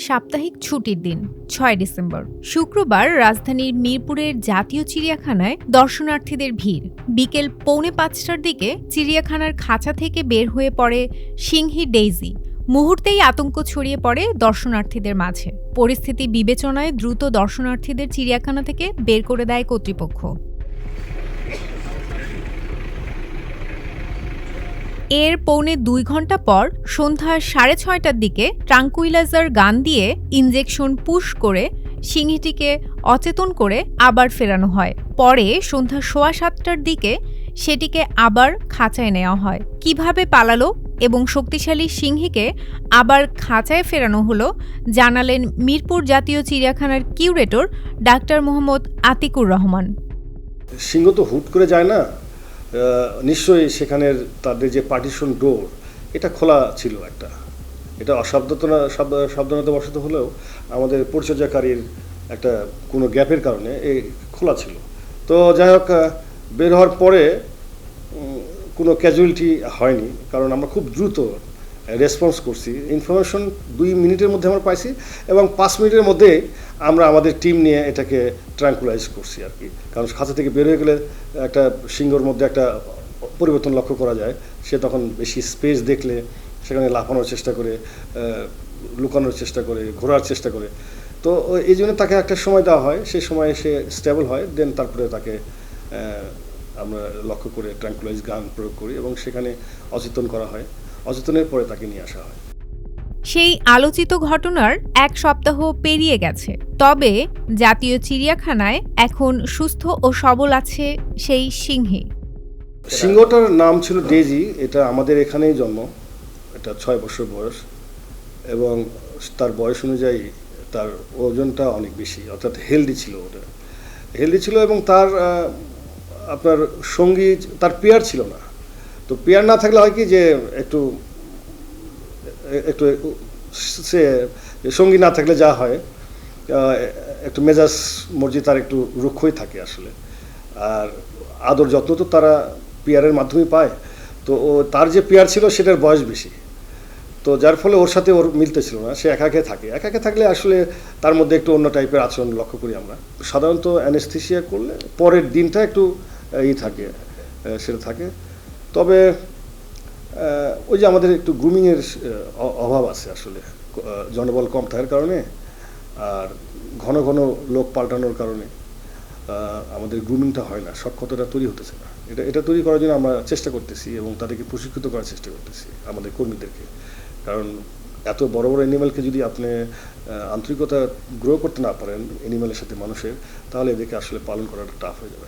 সাপ্তাহিক ছুটির দিন ৬ ডিসেম্বর শুক্রবার রাজধানীর মিরপুরের জাতীয় চিড়িয়াখানায় দর্শনার্থীদের ভিড়। বিকেল 4:45টার দিকে চিড়িয়াখানার খাঁচা থেকে বের হয়ে পড়ে সিংহী ডেইজি। মুহূর্তেই আতঙ্ক ছড়িয়ে পড়ে দর্শনার্থীদের মাঝে। পরিস্থিতি বিবেচনায় দ্রুত দর্শনার্থীদের চিড়িয়াখানা থেকে বের করে দেয় কর্তৃপক্ষ। এর পৌনে 2 ঘন্টা পর সন্ধ্যা 6:30টার দিকে ট্রাঙ্কুইলাইজার গান দিয়ে ইনজেকশন পুশ করে সিংহীটিকে অচেতন করে আবার ফেরানো হয়। পরে সন্ধ্যা 7:15টার দিকে সেটিকে আবার খাঁচায় নেওয়া হয়। কিভাবে পালালো এবং শক্তিশালী সিংহীকে আবার খাঁচায় ফেরানো হলো জানালেন মিরপুর জাতীয় চিড়িয়াখানার কিউরেটর ডাক্তার মোহাম্মদ আতিকুর রহমান। সিংহ তো হুট করে যায় না, নিশ্চয়ই সেখানের তাদের যে পার্টিশন ডোর এটা খোলা ছিল একটা, এটা সাবধানতা বশত হলেও আমাদের পরিচর্যাকারীর একটা কোনো গ্যাপের কারণে এই খোলা ছিল। তো যাই হোক, বের হওয়ার পরে কোনো ক্যাজুয়ালিটি হয়নি, কারণ আমরা খুব দ্রুত রেসপন্স করছি। ইনফরমেশন 2 মিনিটের মধ্যে আমরা পাইছি এবং 5 মিনিটের মধ্যে আমরা আমাদের টিম নিয়ে এটাকে ট্রাঙ্কুলাইজ করছি আর কি। কারণ খাঁচা থেকে বের হয়ে গেলে একটা সিংহর মধ্যে একটা পরিবর্তন লক্ষ্য করা যায়। সে তখন বেশি স্পেস দেখলে সেখানে লাফানোর চেষ্টা করে, লুকানোর চেষ্টা করে, ঘোরার চেষ্টা করে। তো এই জন্য তাকে একটা সময় দেওয়া হয়, সেই সময় সে স্টেবল হয়, দেন তারপরে তাকে আমরা লক্ষ্য করে ট্রাঙ্কুলাইজ গান প্রয়োগ করি এবং সেখানে অচেতন করা হয়। অচেতনের পরে তাকে নিয়ে আসা হয়। সেই আলোচিত ঘটনার 1 সপ্তাহ পেরিয়ে গেছে, তবে জাতীয় চিড়িয়াখানায় এখন সুস্থ ও সবল আছে সেই সিংহী। সিংহটার নাম ছিল ডেজি। এটা আমাদের এখানেই জন্ম, এটা 6 বছর বয়স এবং তার বয়স অনুযায়ী তার ওজনটা অনেক বেশি, অর্থাৎ হেলদি ছিল। ওটা হেলদি ছিল এবং তার আপনার সঙ্গী, তার পেয়ার ছিল না। তো পেয়ার না থাকলে হয় কি যে একটু সে সঙ্গী না থাকলে যা হয়, একটু মেজাজ মর্জি তার একটু রুক্ষই থাকে আসলে। আর আদর যত্ন তো তারা পেয়ারের মাধ্যমেই পায়। তো তার যে পেয়ার ছিল সেটার বয়স বেশি, তো যার ফলে ওর সাথে ওর মিলতে ছিল না। সে একাকে থাকে, একাকে থাকলে আসলে তার মধ্যে একটু অন্য টাইপের আচরণ লক্ষ্য করি আমরা। সাধারণত অ্যানেস্থেসিয়া করলে পরের দিনটা একটু থাকে, সেটা থাকে। তবে ওই যে আমাদের একটু গ্রুমিংয়ের অভাব আছে আসলে, জনবল কম থাকার কারণে আর ঘন ঘন লোক পাল্টানোর কারণে আমাদের গ্রুমিংটা হয় না, সক্ষমতাটা তৈরি হতেছে না। এটা তৈরি করার জন্য আমরা চেষ্টা করতেছি এবং তাদেরকে প্রশিক্ষিত করার চেষ্টা করতেছি আমাদের কর্মীদেরকে। কারণ এত বড় বড় অ্যানিম্যালকে যদি আপনি আন্তরিকতা গ্রো করতে না পারেন অ্যানিম্যালের সাথে মানুষের, তাহলে এদেরকে আসলে পালন করাটা টাফ হয়ে যাবে।